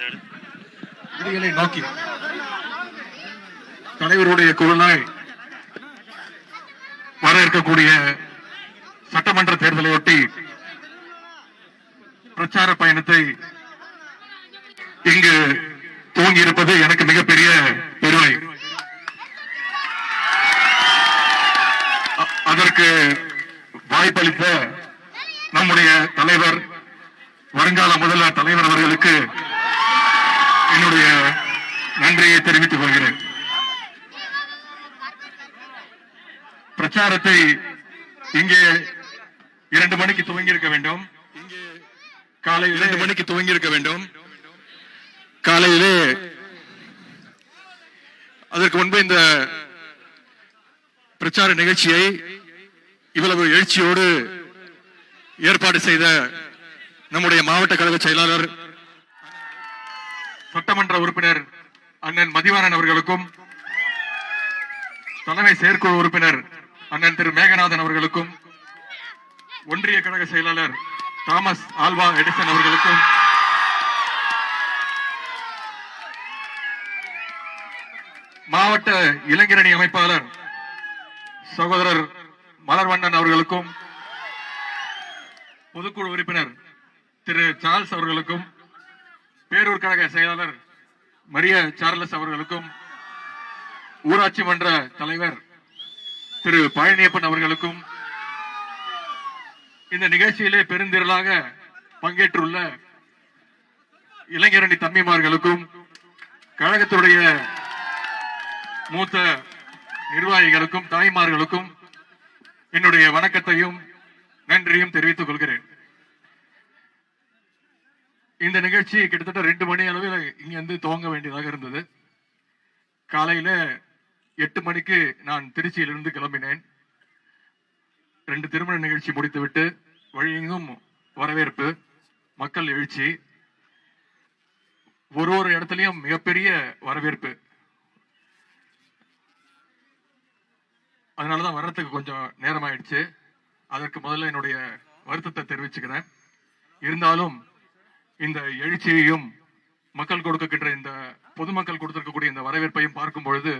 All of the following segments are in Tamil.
விதிகளை நோக்கி தலைவருடைய குழுவாய் வர இருக்கக்கூடிய சட்டமன்ற தேர்தலையொட்டி பிரச்சார பயணத்தை இங்கு துவங்கி இருப்பது எனக்கு மிகப்பெரிய பெருமை. அதற்கு வாய்ப்பளித்த நம்முடைய தலைவர், வருங்கால முதல்வர் தலைவர் அவர்களுக்கு என்னுடைய நன்றியை தெரிவித்துக் கொள்கிறேன். பிரச்சாரத்தை இங்கே 2 மணிக்கு துவங்கி இருக்க வேண்டும். இங்கே காலை 2 மணிக்கு துவங்கி இருக்க வேண்டும். காலையிலே அதற்கு முன்பு இந்த பிரச்சார நிகழ்ச்சியை இவ்வளவு எழுச்சியோடு ஏற்பாடு செய்த நம்முடைய மாவட்ட கழக செயலாளர், சட்டமன்ற உறுப்பினர் அண்ணன் மதிவாணன் அவர்களுக்கும், தலைமை செயற்குழு உறுப்பினர் அண்ணன் திரு மேகநாதன் அவர்களுக்கும், ஒன்றிய கழக செயலாளர் தாமஸ் ஆல்வா எடிசன் அவர்களுக்கும், மாவட்ட இளைஞரணி அமைப்பாளர் சகோதரர் மலர்வண்ணன் அவர்களுக்கும், பொதுக்குழு உறுப்பினர் திரு சார்ல்ஸ் அவர்களுக்கும், பேரூர் கழக செயலாளர் மரிய சார்லஸ் அவர்களுக்கும், ஊராட்சி மன்ற தலைவர் திரு பழனியப்பன் அவர்களுக்கும், இந்த நிகழ்ச்சியிலே பெருந்திரளாக பங்கேற்றுள்ள இளைஞரணி தம்பிமார்களுக்கும், கழகத்துடைய மூத்த நிர்வாகிகளுக்கும், தாய்மார்களுக்கும் என்னுடைய வணக்கத்தையும் நன்றியும் தெரிவித்துக் கொள்கிறேன். இந்த நிகழ்ச்சி கிட்டத்தட்ட 2 மணி அளவில் இங்கிருந்து துவங்க வேண்டியதாக இருந்தது. காலையில 8 மணிக்கு நான் திருச்சியிலிருந்து கிளம்பினேன். 2 திருமண நிகழ்ச்சி முடித்துவிட்டு வழியெங்கும் வரவேற்பு, மக்கள் எழுச்சி, ஒரு இடத்துலயும் மிகப்பெரிய வரவேற்பு. அதனாலதான் வர்றதுக்கு கொஞ்சம் நேரம் ஆயிடுச்சு. அதற்கு முதல்ல என்னுடைய வருத்தத்தை தெரிவிச்சுக்கிறேன். இருந்தாலும் இந்த எழுச்சியையும் மக்கள் கொடுக்கின்ற இந்த பொதுமக்கள் கொடுத்திருக்கக்கூடிய இந்த வரவேற்பையும் பார்க்கும் பொழுது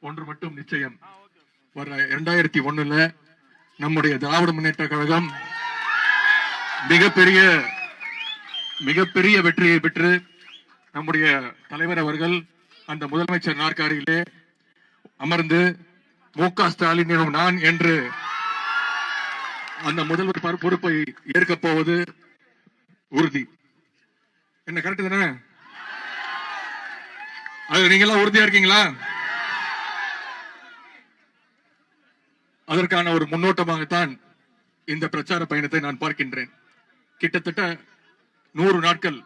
ஒன்று மட்டும் நிச்சயம், வர 2001 நம்முடைய திராவிட முன்னேற்ற கழகம் மிகப்பெரிய வெற்றியை பெற்று நம்முடைய தலைவர் அவர்கள் அந்த முதலமைச்சர் நாற்காலியிலே அமர்ந்து மு.க. ஸ்டாலின் நான் என்று அந்த முதல்வர் பொறுப்பை ஏற்கப் போவது உறுதி. என்ன கரெக்ட் தானே? அது நீங்க எல்லாம் உறுதியா இருக்கீங்களா? அதற்கான ஒரு முன்னோட்டமாகத்தான் இந்த பிரச்சார பயணத்தை நான் பார்க்கின்றேன். கிட்டத்தட்ட 100 நாட்கள்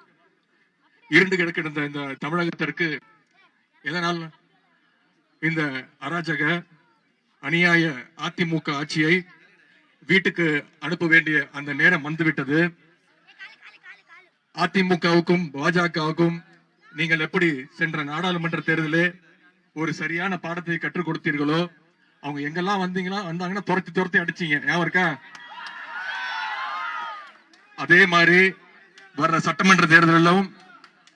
இருண்டு கிடக்கின்ற இந்த தமிழகத்திற்கு எதனால் இந்த அராஜக அநியாய அதிமுக ஆட்சியை வீட்டுக்கு அனுப்ப வேண்டிய அந்த நேரம் வந்துவிட்டது. அதிமுகவுக்கும் பாஜகவுக்கும் நீங்கள் எப்படி சென்ற நாடாளுமன்ற தேர்தலே ஒரு சரியான பாடத்தை கற்றுக் கொடுத்தீர்களோ, அவங்க எங்கெல்லாம் வந்தாங்கன்னா துரத்தி அடிச்சீங்க, ஞாபகம் இருக்கா? அதே மாதிரி வர்ற சட்டமன்ற தேர்தலும்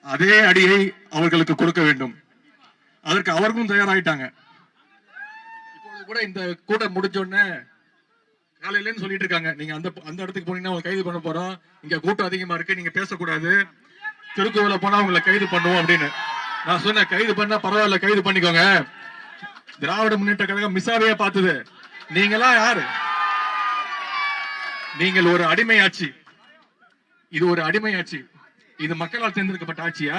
அதே அடியை அவர்களுக்கு கொடுக்க வேண்டும். அதற்கு அவர்களும் தயாராயிட்டாங்க. இப்பொழுது கூட இந்த கூட்டம் முடிஞ்ச உடனே காலையிலன்னு சொல்லிட்டு இருக்காங்க, நீங்க அந்த இடத்துக்கு போனீங்கன்னா கைது பண்ண போறோம், இங்க கூட்டம் அதிகமா இருக்கு, நீங்க பேசக்கூடாது, திருக்கோவில போனா உங்களை கைது பண்ணுவோம் அப்படின்னு. நான் சொன்னேன், கைது பண்ணா பரவாயில்ல, கைது பண்ணிக்கோங்க. திராவிட முன்னேற்ற கழகம் மிஸ்ஸாவே பார்த்தது. நீங்களாம் யாரு? நீங்கள் ஒரு அடிமை ஆட்சி. இது ஒரு அடிமை ஆட்சி. இது மக்களால் தேர்ந்தெடுக்கப்பட்ட ஆட்சியா?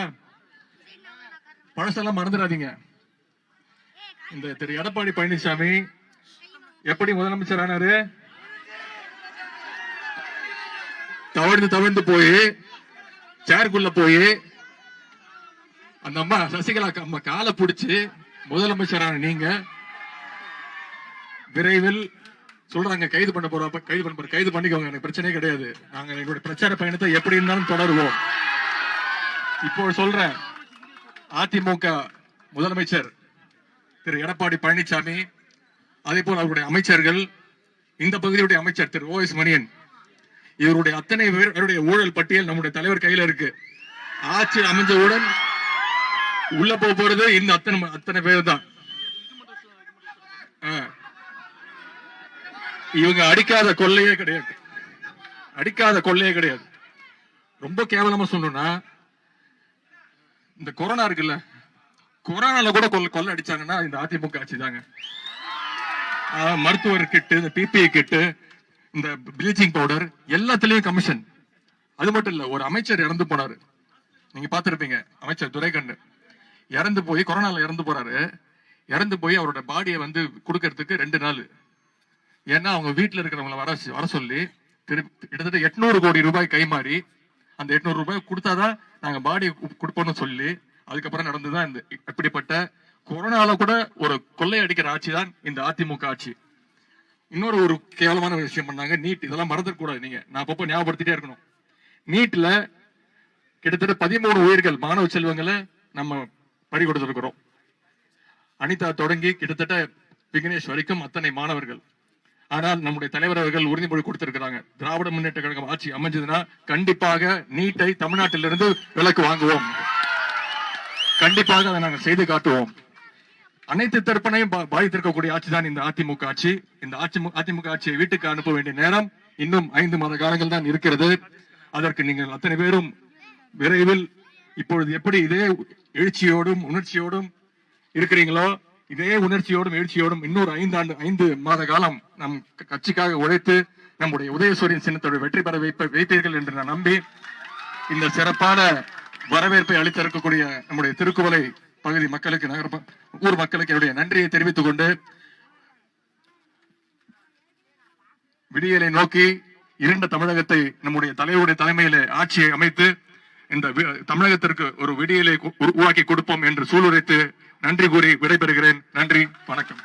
பழசெல்லாம் மறந்துடாதீங்க. இந்த திரு எடப்பாடி பழனிசாமி எப்படி முதலமைச்சர் ஆனாரு? தவழ்ந்து போய் சேருக்குள்ள போய் அந்த அம்மா சசிகலா அம்மா காலை பிடிச்சு முதலமைச்சரான நீங்க விரைவில் சொல்றாங்க கைது பண்ண போறோம். கைது பண்ணிக்கோங்க, எனக்கு பிரச்சனையே கிடையாது. நாங்க எங்களுடைய பிரச்சார பயணத்தை எப்படி இருந்தாலும் தொடருவோம். இப்போ சொல்றேன், அதிமுக முதலமைச்சர் திரு எடப்பாடி பழனிசாமி, அதே போல அவருடைய அமைச்சர்கள், இந்த பகுதியுடைய அமைச்சர் திரு O.S. மணியன், இவருடைய அத்தனை பேருடைய ஊழல் பட்டியல் நம்முடைய தலைவர் கையில இருக்கு. ஆட்சி அமைஞ்சவுடன் உள்ள போறது இந்த அத்தனை பேர் தான். இவங்க அடிக்காத கொள்ளையே கிடையாது, அடிக்காத கொள்ளையே கிடையாது. ரொம்ப கேவலமா சொல்லணும்னா, இந்த கொரோனா இருக்குல்ல, கொரோனால கூட கொள்ளை அடிச்சாங்கன்னா இந்த அதிமுக ஆட்சி தாங்க. மருத்துவர் கிட்டு, இந்த பிபிஇ கிட்டு, இந்த ப்ளீச்சிங் பவுடர் எல்லாத்துலயும் கமிஷன். அது மட்டும் இல்ல, ஒரு அமைச்சர் இறந்து போனாரு, நீங்க பாத்திருப்பீங்க, அமைச்சர் துரைக்கண்ணு இறந்து போய் கொரோனால இறந்து போறாரு. இறந்து போய் அவரோட பாடியை வந்து கொடுக்கறதுக்கு 2 நாள். ஏன்னா அவங்க வீட்டுல இருக்கிறவங்களை வர சொல்லி கிட்டத்தட்ட 800 கோடி ரூபாய் கைமாறி, அந்த 800 ரூபாய் கொடுத்தாதான் நாங்க பாடியை கொடுப்போம்னு சொல்லி, அதுக்கப்புறம் நடந்துதான் இந்த இப்படிப்பட்ட கொரோனால கூட ஒரு கொள்ளை அடிக்கிற ஆட்சி தான் இந்த அதிமுக ஆட்சி. இன்னொரு ஒரு கேவலமான விஷயம் பண்ணாங்க, நீட். இதெல்லாம் மறந்துடக்கூடாது, நீங்க நான் அப்பப்போ ஞாபகப்படுத்திட்டே இருக்கணும். நீட்ல கிட்டத்தட்ட 13 உயிர்கள், மாணவ செல்வங்களை நம்ம பறி கொடுத்திருக்கிறோம். அனிதா தொடங்கி கிட்டத்தட்ட விக்னேஷ் வரைக்கும் அத்தனை மாணவர்கள். ஆனால் நம்முடைய தலைவர் அவர்கள் உறுதிமொழி கொடுத்திருக்கிறாங்க, திராவிட முன்னேற்ற கழகம் ஆட்சி அமைஞ்சதுன்னா கண்டிப்பாக நீட்டை தமிழ்நாட்டிலிருந்து விலக்கு வாங்குவோம், கண்டிப்பாக அதை நாங்கள் செய்து காட்டுவோம். அனைத்து தரப்பினையும் பாதித்திருக்கக்கூடிய ஆட்சி தான் இந்த அதிமுக ஆட்சி. இந்த அதிமுக ஆட்சியை வீட்டுக்கு அனுப்ப வேண்டிய நேரம் இன்னும் 5 மாத காலங்கள் தான் இருக்கிறது. அதற்கு நீங்கள் அத்தனை பேரும் விரைவில், இப்பொழுது எப்படி இதே எழுச்சியோடும் உணர்ச்சியோடும் இருக்கிறீங்களோ, இதே உணர்ச்சியோடும் எழுச்சியோடும் இன்னொரு 5 மாத காலம் நம் கட்சிக்காக உழைத்து நம்முடைய உதயசூரியன் சின்னத்தோடு வெற்றி பெற வைப்பீர்கள் என்று நான் நம்பி, இந்த சிறப்பான வரவேற்பை அளித்திருக்கக்கூடிய நம்முடைய திருக்குவளை பகுதி மக்களுக்கு, ஊர் மக்களுக்கு என்னுடைய நன்றியை தெரிவித்துக் கொண்டு, விடியலை நோக்கி இருண்ட தமிழகத்தை நம்முடைய தலைவருடைய தலைமையிலே ஆட்சியை அமைத்து இந்த தமிழகத்திற்கு ஒரு விடியலை உருவாக்கி கொடுப்போம் என்று சூளுரைத்து நன்றி கூறி விடைபெறுகிறேன். நன்றி, வணக்கம்.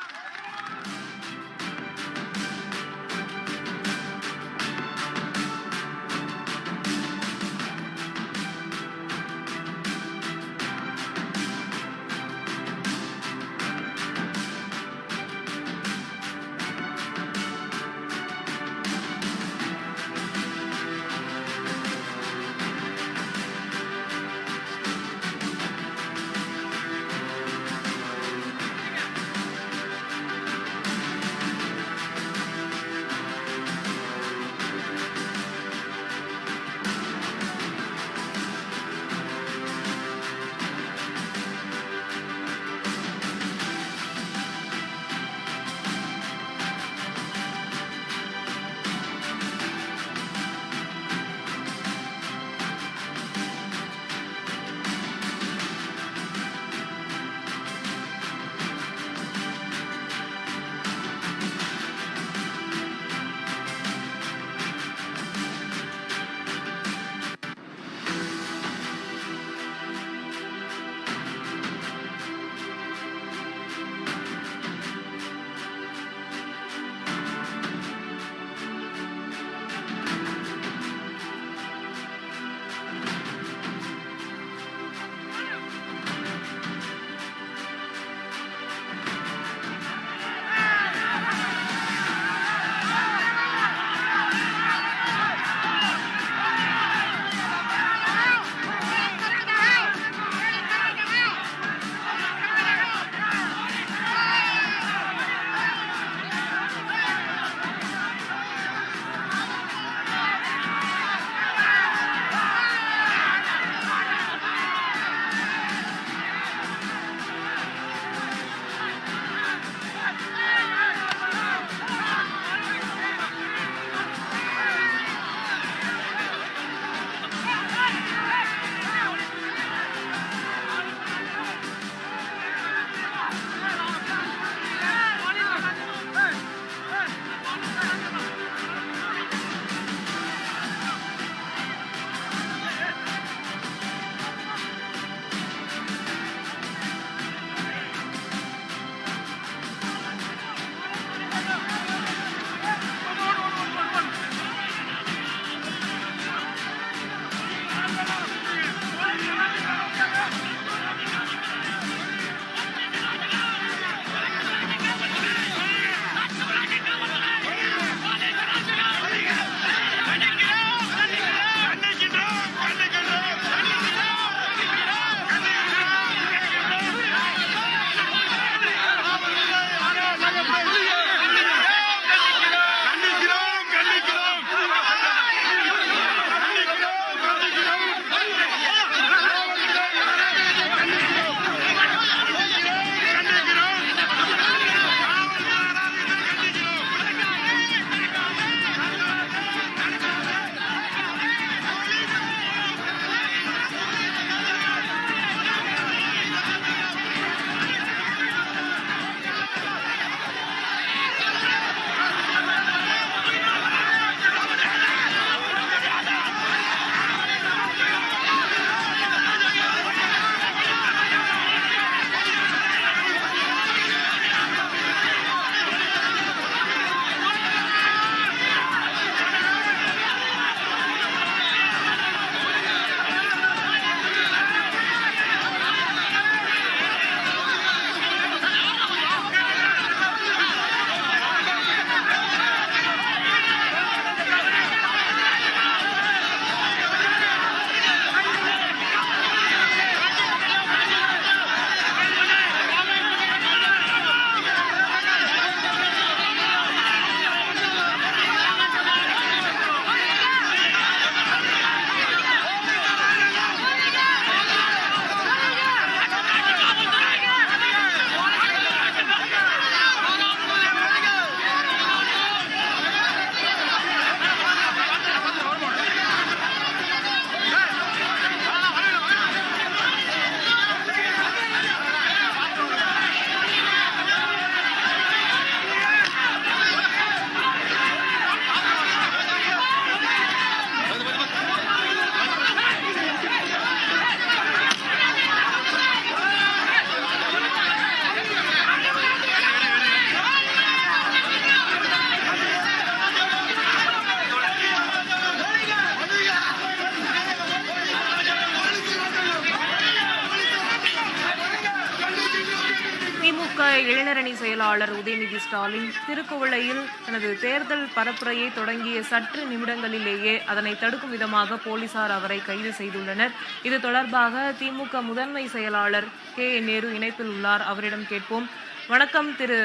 திமுக இளைஞரணி செயலாளர் உதயநிதி ஸ்டாலின் திருக்குவளையில் தனது தேர்தல் பரப்புரையை தொடங்கிய சற்று நிமிடங்களிலேயே அதனை தடுக்கும் விதமாக போலீசார் அவரை கைது செய்துள்ளனர். இது தொடர்பாக திமுக முதன்மை செயலாளர் KN நேரு இணைப்பில் உள்ளார். அவரிடம் கேட்போம். வணக்கம் திரு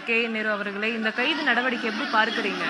KN நேரு அவர்களே, இந்த கைது நடவடிக்கை எப்படி பார்க்கிறீங்க?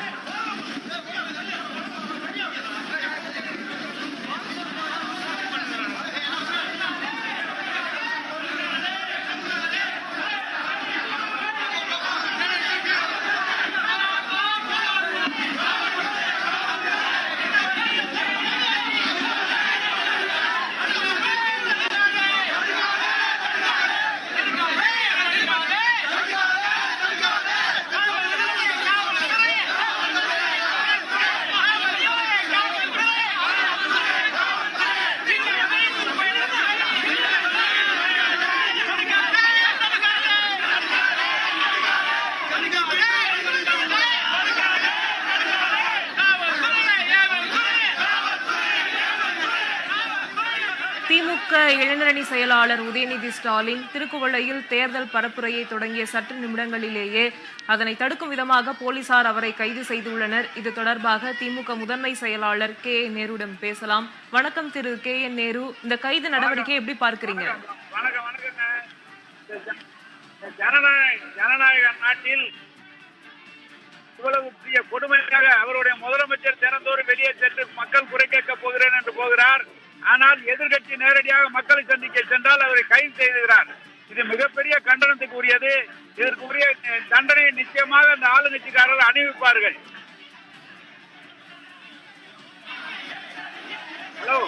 திமுக இளைஞரணி செயலாளர் உதயநிதி ஸ்டாலின் திருக்குவளையில் தேர்தல் பரப்புரையை தொடங்கிய சற்று நிமிடங்களிலேயே அதனை தடுக்கும் விதமாக போலீசார் அவரை கைது செய்துள்ளனர். இது தொடர்பாக திமுக முதன்மை செயலாளர் KN நேருடன் பேசலாம். வணக்கம் திரு KN நேரு, இந்த கைது நடவடிக்கை எப்படி பார்க்கிறீங்க? ஜனநாயக நாட்டில் இவ்வளவு பெரிய கொடுமையாக அவருடைய முதலமைச்சர் தினந்தோறும் வெளியே சென்று மக்கள் குறை கேட்க போகிறேன் என்று போகிறார். ஆனால் எதிர்கட்சி நேரடியாக மக்களை சந்திக்க சென்றால் அவரை கைது செய்துகிறார். இது மிகப்பெரிய கண்டனத்துக்கு உரியது. இதற்குரிய தண்டனை நிச்சயமாக அந்த ஆளுங்கட்சிக்காரர்கள் அணிவிப்பார்கள். ஹலோ,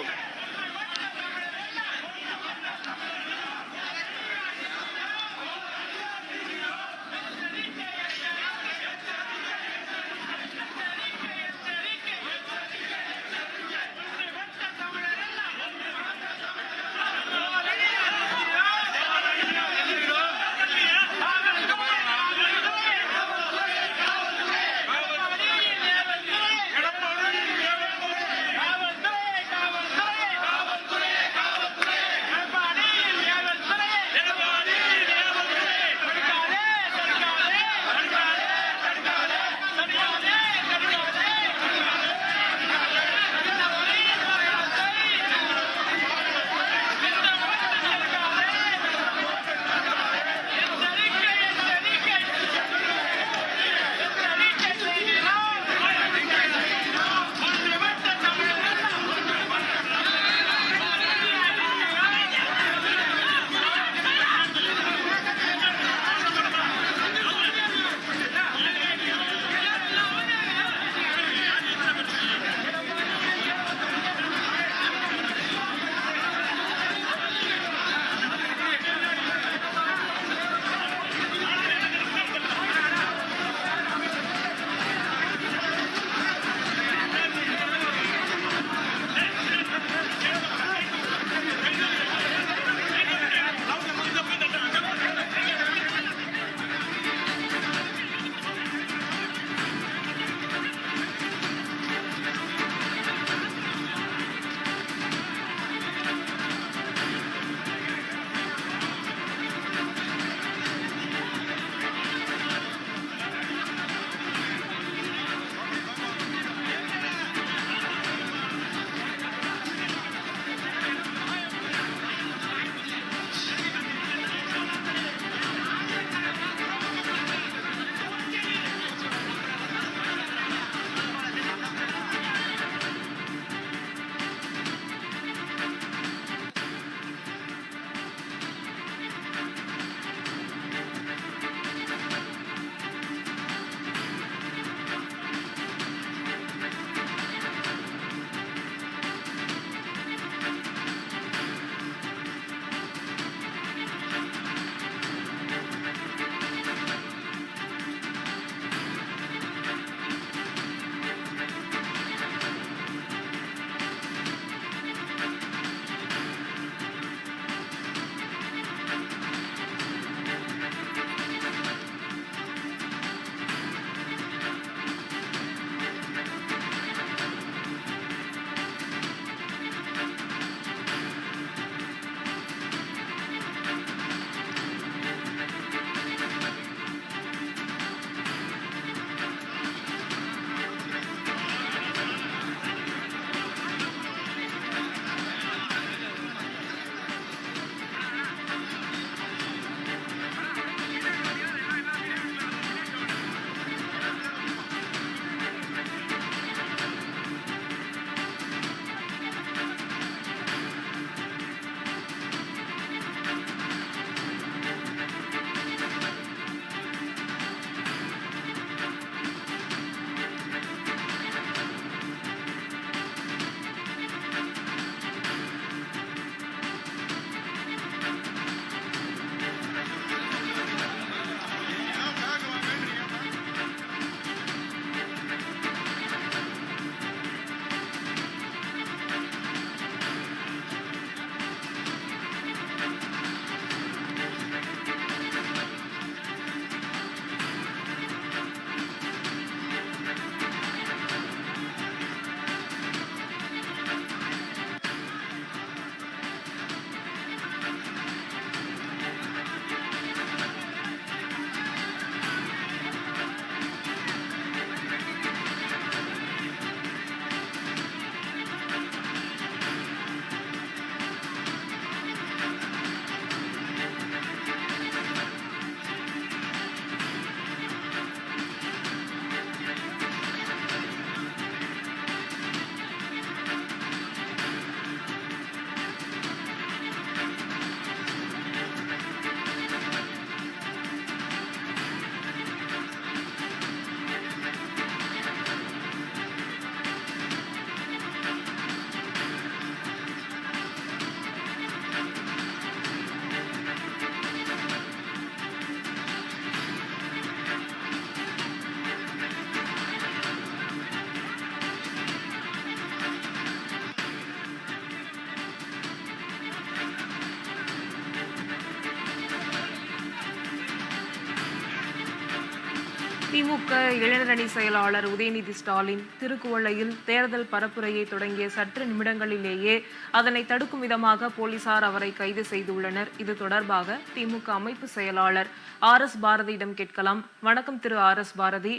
திமுக இளைஞரணி செயலாளர் உதயநிதி ஸ்டாலின் திருக்குவளையில் தேர்தல் பரப்புரையை தொடங்கிய சற்று நிமிடங்களிலேயே அதனை தடுக்கும் விதமாக போலீசார் அவரை கைது செய்துள்ளனர். இது தொடர்பாக திமுக அமைப்பு செயலாளர் RS பாரதியிடம் கேட்கலாம். வணக்கம் திரு RS பாரதி.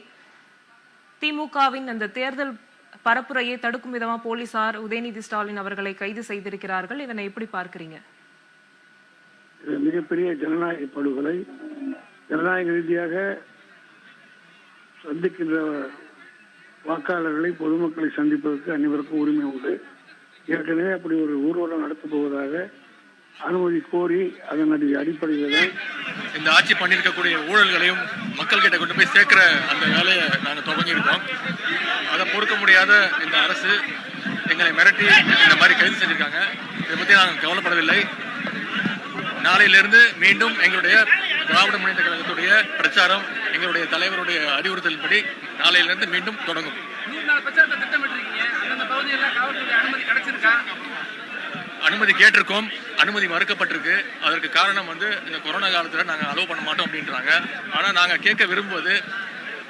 திமுகவின் அந்த தேர்தல் பரப்புரையை தடுக்கும் விதமா போலீசார் உதயநிதி ஸ்டாலின் அவர்களை கைது செய்திருக்கிறார்கள். இதனை எப்படி பார்க்கிறீங்க? மிகப்பெரிய ஜனநாயக படுகொலை. ஜனநாயக ரீதியாக சந்திக்கின்ற வாக்காளர்களை, பொதுமக்களை சந்திப்பதற்கு அனைவருக்கும் உரிமை உண்டு. ஏற்கனவே அப்படி ஒரு ஊர்வலம் நடத்தப் போவதாக அனுமதி கோரி அதன் அடிப்படையில் தான் இந்த ஆட்சி பண்ணியிருக்கக்கூடிய ஊழல்களையும் மக்கள் கிட்ட கொண்டு போய் சேர்க்கிற அந்த வேலையை நாங்கள் துவங்கியிருக்கோம். அதை பொறுக்க முடியாத இந்த அரசு எங்களை மிரட்டி இந்த மாதிரி கைது செஞ்சிருக்காங்க. இதை பற்றி நாங்கள் கவலைப்படவில்லை. நாளையிலிருந்து மீண்டும் எங்களுடைய திராவிட முன்னேற்ற கழகத்துடைய பிரச்சாரம் எங்களுடைய தலைவருடைய அறிவுறுத்தலின்படி நாளையிலிருந்து மீண்டும் தொடங்கும். அனுமதி கேட்டிருக்கோம், அனுமதி மறுக்கப்பட்டிருக்கு. அதற்கு காரணம் இந்த கொரோனா காலத்தில் நாங்கள் அலோவ் பண்ண மாட்டோம் அப்படின்றாங்க. ஆனால் நாங்கள் கேட்க விரும்புவது,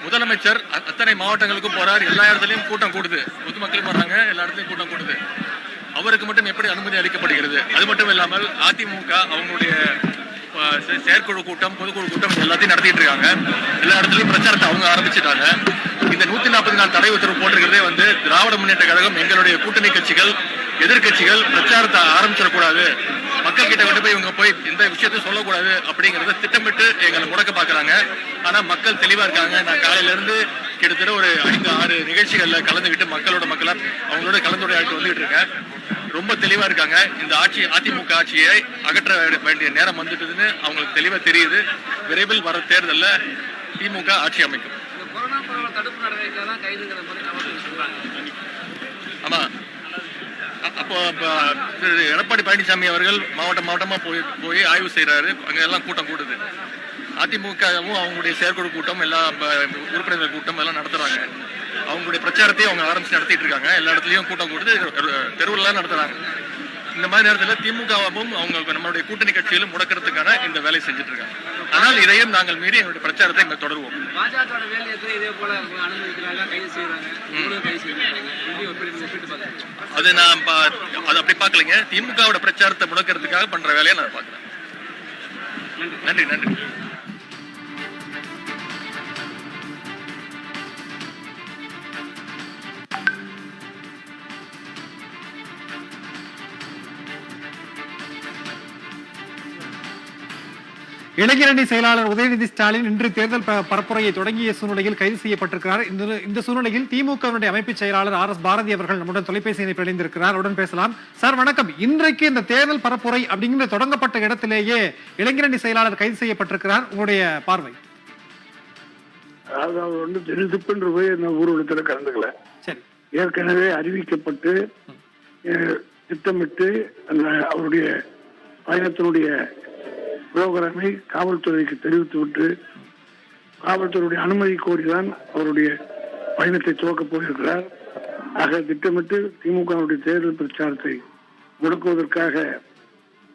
முதலமைச்சர் அத்தனை மாவட்டங்களுக்கும் போறார், எல்லா இடத்துலையும் கூட்டம் கூடுது, பொதுமக்கள் போறாங்க, எல்லா இடத்துலையும் கூட்டம் கூடுது. அவருக்கு மட்டும் எப்படி அனுமதி அளிக்கப்படுகிறது? அது மட்டும் இல்லாமல் அதிமுக அவங்களுடைய செயற்குழு கூட்டம், பொதுக்குழு கூட்டம் எல்லாத்தையும் நடத்திட்டு இருக்காங்க. எல்லா இடத்துலையும் பிரச்சாரத்தை அவங்க ஆரம்பிச்சுட்டாங்க. இந்த 140 நாள் தடை உத்தரவு போட்டிருக்கிறதே திராவிட முன்னேற்ற கழகம், எங்களுடைய கூட்டணி கட்சிகள், எதிர்கட்சிகள் பிரச்சாரத்தை ஆரம்பிச்சிடக்கூடாது, மக்கள் கிட்ட கொண்டு போய் இந்த விஷயத்தை சொல்லக்கூடாது அப்படிங்கறத திட்டமிட்டு எங்களை முடக்க பாக்குறாங்க. ஆனா மக்கள் தெளிவா இருக்காங்க. நான் காலையில இருந்து கிட்டத்தட்ட ஒரு 5-6 நிகழ்ச்சிகள்ல கலந்துகிட்டு மக்களா அவங்களோட கலந்துரையாடிட்டு வந்துகிட்டு இருக்கேன். ரொம்ப தெளிவா இருக்காங்க. இந்த ஆட்சி, அதிமுக ஆட்சியை அகற்ற வேண்டிய நேரம் வந்துட்டதுன்னு அவங்களுக்கு தெளிவா தெரியுது. விரைவில் வர தேர்தல்ல திமுக ஆட்சி அமைக்கும். ஆமா, அப்போ எடப்பாடி பழனிசாமி அவர்கள் மாவட்டமா போய் ஆய்வு செய்யறாரு. அங்க எல்லாம் கூட்டம் கூடுது. அதிமுகவும் அவங்களுடைய செயற்குழு கூட்டம், எல்லா உறுப்பினர்கள் கூட்டம் எல்லாம் நடத்துறாங்க. அவங்களுடைய பிரச்சாரத்தையும் அவங்க ஆரம்பிச்சு நடத்திட்டு இருக்காங்க. எல்லா இடத்துலயும் கூட்டம் கூடுது, தெருவுலாம் நடத்துறாங்க. இந்த மாதிரி நேரத்தில் திமுகவும் அவங்க நம்மளுடைய கூட்டணி கட்சியிலும் முடக்கிறதுக்கான இந்த வேலையை செஞ்சுட்டு இருக்காங்க. ஆனால் இதையும் நாங்கள் மீறி எங்களுடைய பிரச்சாரத்தை இங்க தொடருவோம். அது நான் அது அப்படி பார்க்கலைங்க. திமுகவோட பிரச்சாரத்தை முடக்கிறதுக்காக பண்ற வேலையை நான் பார்க்கிறேன். நன்றி. இளைஞரணி செயலாளர் உதயநிதி ஸ்டாலின் இன்று தேர்தல் பரப்புரையை தொடங்கிய சூழ்நிலையில் கைது செய்யப்பட்டிருக்கிறார். இந்த சூழ்நிலையில் திமுகவினுடைய அமைப்பு செயலாளர் RS பாரதி அவர்கள் நம்முடன் தொலைபேசி இணைப்பில் இணைந்திருக்கிறார். உடன் பேசலாம். சார் வணக்கம். இன்றைக்கு இந்த தேர்தல் பரப்புரை அப்படிங்கிற தொடங்கப்பட்ட இடத்திலேயே இளைஞரணி செயலாளர் கைது செய்யப்பட்டிருக்கிறார். உங்களுடைய பார்வை? அதாவது அவர் திடுதிப்புன்று போய் இந்த ஊர்வலத்தில் கலந்துக்கல. சரி, ஏற்கனவே அறிவிக்கப்பட்டு திட்டமிட்டு அந்த அவருடைய பயணத்தினுடைய புரோகிராமை காவல்துறைக்கு தெரிவித்துவிட்டு காவல்துறையுடைய அனுமதி கோரிதான் அவருடைய பயணத்தை துவக்கப் போயிருக்கிறார். ஆக திட்டமிட்டு திமுகவுடைய தேர்தல் பிரச்சாரத்தை முடக்குவதற்காக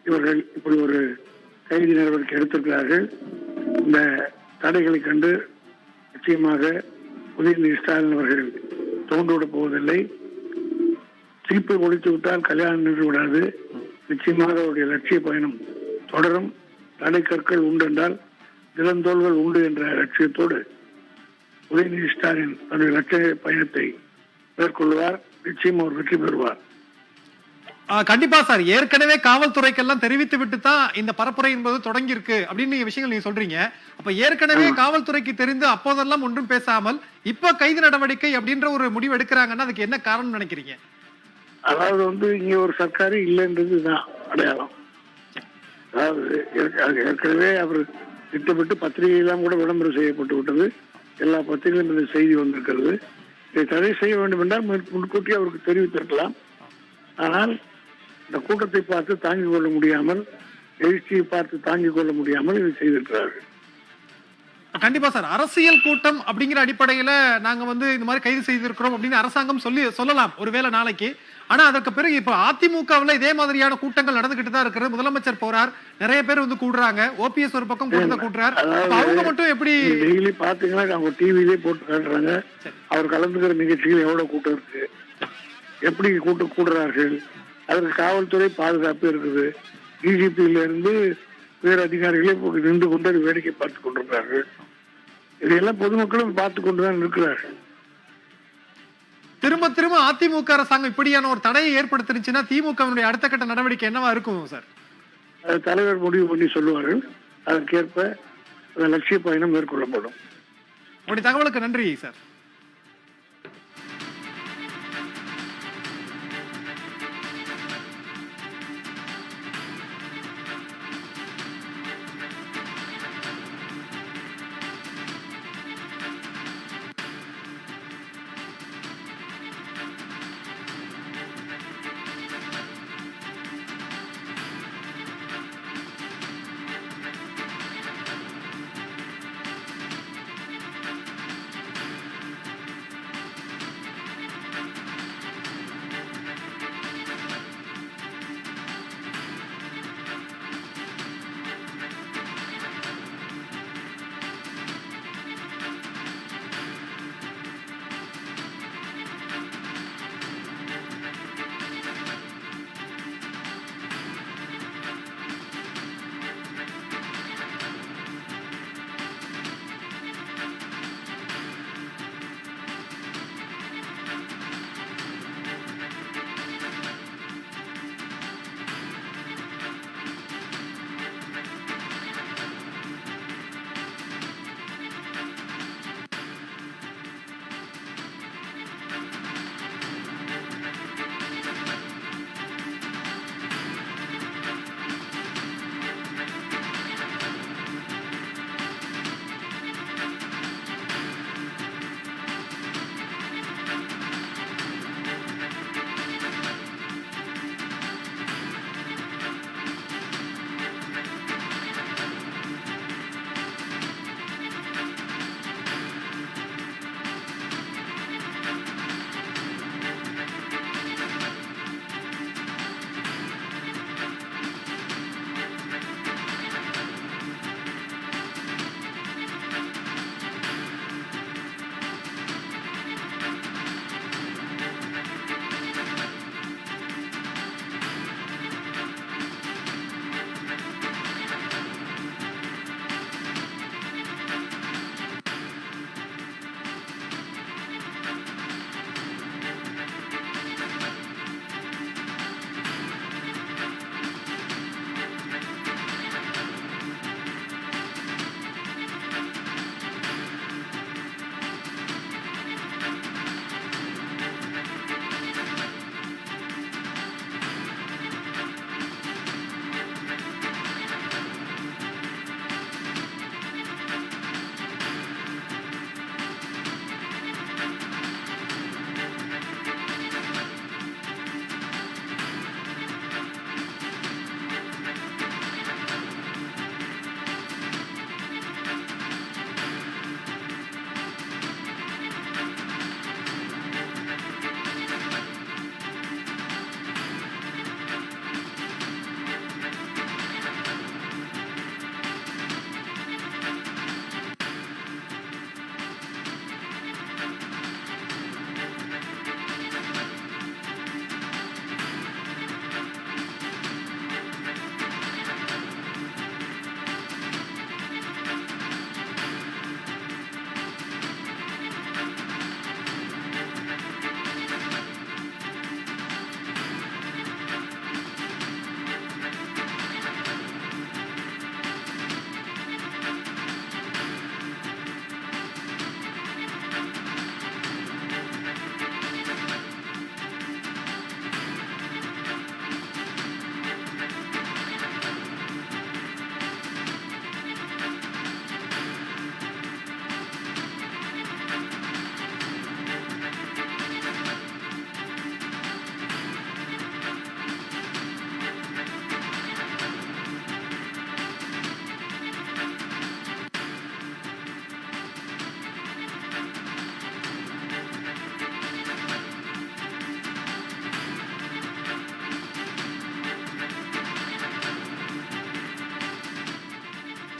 இவர்கள் இப்படி ஒரு கைது நடவடிக்கை எடுத்திருக்கிறார்கள். இந்த தடைகளை கண்டு நிச்சயமாக உதயநிதி ஸ்டாலின் அவர்கள் தோன்றுவிடப் போவதில்லை. தீர்ப்பை ஒழித்து விட்டால் கல்யாணம் நின்று விடாது. நிச்சயமாக அவருடைய லட்சிய பயணம் தொடரும். தடை கற்கள் உண்டு என்றால் இளந்தோள்கள் உண்டு என்ற லட்சியத்தோடு உதயநிதி ஸ்டாலின் தன்னுடைய லட்சிய பயணத்தை மேற்கொள்வார். நிச்சயம் அவர் வெற்றி பெறுவார். கண்டிப்பா சார். ஏற்கனவே காவல்துறைக்கெல்லாம் தெரிவித்து விட்டு தான் இந்த பரப்புரை என்பது தொடங்கி இருக்கு அப்படின்னு விஷயங்கள் நீங்க சொல்றீங்க. அப்ப ஏற்கனவே காவல்துறைக்கு தெரிந்து அப்போதெல்லாம் ஒன்றும் பேசாமல் இப்ப கைது நடவடிக்கை அப்படின்ற ஒரு முடிவு எடுக்கிறாங்கன்னா அதுக்கு என்ன காரணம் நினைக்கிறீங்க? அதாவது இங்க ஒரு சர்க்காரு இல்லைன்றதுதான் அடையாளம். அதாவது ஏற்கனவே அவர் திட்டமிட்டு பத்திரிகையெல்லாம் கூட விளம்பரம் செய்யப்பட்டு விட்டது. எல்லா பத்திரிகைகளும் இந்த செய்தி வந்திருக்கிறது. இதை தடை செய்ய வேண்டும் என்றால் முன்கூட்டி அவருக்கு தெரிவித்திருக்கலாம். ஆனால் இந்த கூட்டத்தை பார்த்து தாங்கிக் கொள்ள முடியாமல், எழுச்சியை பார்த்து தாங்கிக் கொள்ள முடியாமல் இதை செய்திருக்கிறார்கள். கண்டிப்பா சார். அரசியல் கூட்டம் அப்படிங்கிற அடிப்படையில நாங்க இந்த மாதிரி கைது செய்திருக்கிறோம் அப்படின்னு அரசாங்கம் சொல்லலாம் ஒருவேளை நாளைக்கு. ஆனா அதற்கு பிறகு இப்ப அதிமுகவுல இதே மாதிரியான கூட்டங்கள் நடந்துகிட்டு தான் இருக்கிறது. முதலமைச்சர் போறார், நிறைய பேர் வந்து கூடுறாங்க. ஓபிஎஸ் ஒரு பக்கம் கூட்டத்தை கூட்டுறார். அப்ப அவங்க மட்டும் எப்படி? டெய்லி பாத்தீங்கன்னா அவங்க டிவிலே போட்டு காட்டுறாங்க. அவர் கலந்துக்கிற நிகழ்ச்சிகள் எவ்வளவு கூட்டம் இருக்கு, எப்படி கூடுறார்கள், அதற்கு காவல்துறை பாதுகாப்பு இருக்குது. டிஜிபியில இருந்து வேறு அதிகாரிகளே நின்று கொண்டு வேடிக்கை பார்த்து கொண்டிருக்கிறார்கள். இதையெல்லாம் பொதுமக்களும் பார்த்து கொண்டுதான் இருக்கிறார்கள். திரும்ப திரும்ப அதிமுக அரசாங்கம் இப்படியான ஒரு தடையை ஏற்படுத்திருச்சுன்னா திமுகவினுடைய அடுத்த கட்ட நடவடிக்கை என்னவா இருக்கும் சார்? தலைவர் முடிவு பண்ணி சொல்லுவார்கள். அதற்கேற்ப லட்சிய பயணம் மேற்கொள்ளப்படும். உங்களுடைய தகவலுக்கு நன்றி சார்.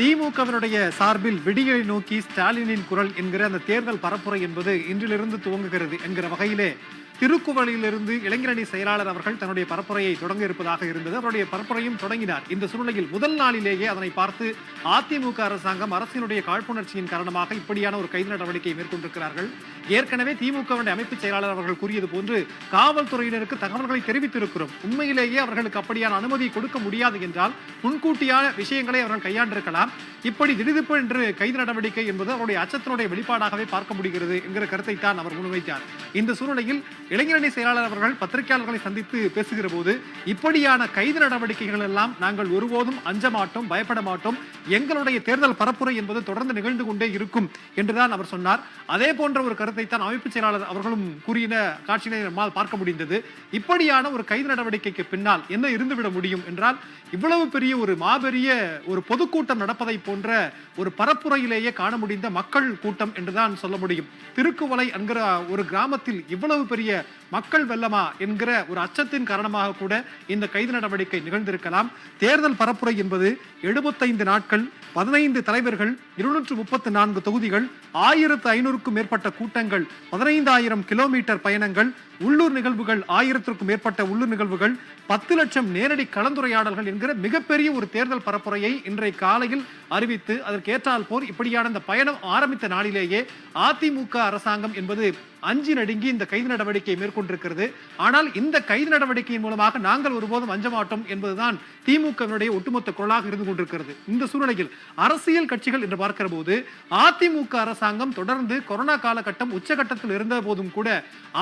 திமுகவினுடைய சார்பில் விடியலை நோக்கி ஸ்டாலினின் குரல் என்கிற அந்த தேர்தல் பரப்புரை என்பது இன்றிலிருந்து துவங்குகிறது என்கிற வகையிலே திருக்குவளையிலிருந்து இளைஞரணி செயலாளர் அவர்கள் தன்னுடைய பரப்புரையை தொடங்க இருப்பதாக இருந்தது. அவருடைய பரப்புரையும் தொடங்கினார். இந்த சூழ்நிலையில் முதல் நாளிலேயே அதனை பார்த்து அதிமுக அரசாங்கம் அரசினுடைய காழ்ப்புணர்ச்சியின் காரணமாக இப்படியான ஒரு கைது நடவடிக்கையை மேற்கொண்டிருக்கிறார்கள். ஏற்கனவே திமுகவினுடைய அமைப்பு செயலாளர் அவர்கள் கூறியது போன்று காவல்துறையினருக்கு தகவல்களை தெரிவித்திருக்கிறோம். உண்மையிலேயே அவர்களுக்கு அப்படியான அனுமதி கொடுக்க முடியாது என்றால் முன்கூட்டியான விஷயங்களை அவர்கள் கையாண்டிருக்கலாம். இப்படி திடீர்ப்பு என்று கைது நடவடிக்கை என்பது அவருடைய அச்சத்தினுடைய வெளிப்பாடாகவே பார்க்க முடிகிறது என்கிற கருத்தை தான் அவர் முன்வைத்தார். இந்த சூழ்நிலையில் இளைஞரணி செயலாளர் அவர்கள் பத்திரிகையாளர்களை சந்தித்து பேசுகிற போது இப்படியான கைது நடவடிக்கைகள் எல்லாம் நாங்கள் ஒருபோதும் அஞ்ச மாட்டோம், பயப்பட மாட்டோம், எங்களுடைய தேர்தல் பரப்புரை என்பது தொடர்ந்து நிகழ்ந்து கொண்டே இருக்கும் என்றுதான் அவர் சொன்னார். அதே போன்ற ஒரு கருத்தை தான் அமைப்பு செயலாளர் அவர்களும் கூறின காட்சியை நம்மால் பார்க்க முடிந்தது. இப்படியான ஒரு கைது நடவடிக்கைக்கு பின்னால் என்ன இருந்துவிட முடியும் என்றால் இவ்வளவு பெரிய ஒரு மாபெரிய ஒரு பொதுக்கூட்டம் நடப்பதை போன்ற ஒரு பரப்புரையிலேயே காண முடிந்த மக்கள் கூட்டம் என்றுதான் சொல்ல முடியும். திருக்குவளை என்கிற ஒரு கிராமத்தில் இவ்வளவு பெரிய மக்கள் வெள்ளமா என்கிற ஒரு அச்சத்தின் காரணமாக கூட இந்த கைது நடவடிக்கை நிகழ்ந்திருக்கலாம். தேர்தல் பரப்புரை என்பது 75 நாட்கள், 15 தலைவர்கள், 234 தொகுதிகள், 1500க்கும் மேற்பட்ட கூட்டங்கள், 15,000 கிலோமீட்டர் பயணங்கள், உள்ளூர் நிகழ்வுகள், 1000க்கும் மேற்பட்ட உள்ளூர் நிகழ்வுகள், 10 லட்சம் நேரடி கலந்துரையாடல்கள் என்கிற மிகப்பெரிய ஒரு தேர்தல் பரப்புரையை இன்றைய காலையில் அறிவித்து அதற்கு ஏற்றால் போர் இப்படியான இந்த பயணம் ஆரம்பித்த நாளிலேயே அதிமுக அரசாங்கம் என்பது அஞ்சி நடுங்கி இந்த கைது நடவடிக்கையை மேற்கொண்டிருக்கிறது. ஆனால் இந்த கைது நடவடிக்கையின் மூலமாக நாங்கள் ஒருபோதும் அஞ்ச மாட்டோம் என்பதுதான் திமுகவினுடைய ஒட்டுமொத்த குரலாக இருந்து கொண்டிருக்கிறது. இந்த சூழ்நிலையில் அரசியல் கட்சிகள் என்று பார்க்கிற போது அதிமுக அரசாங்கம் தொடர்ந்து கொரோனா காலகட்டம் உச்சகட்டத்தில் இருந்த போதும் கூட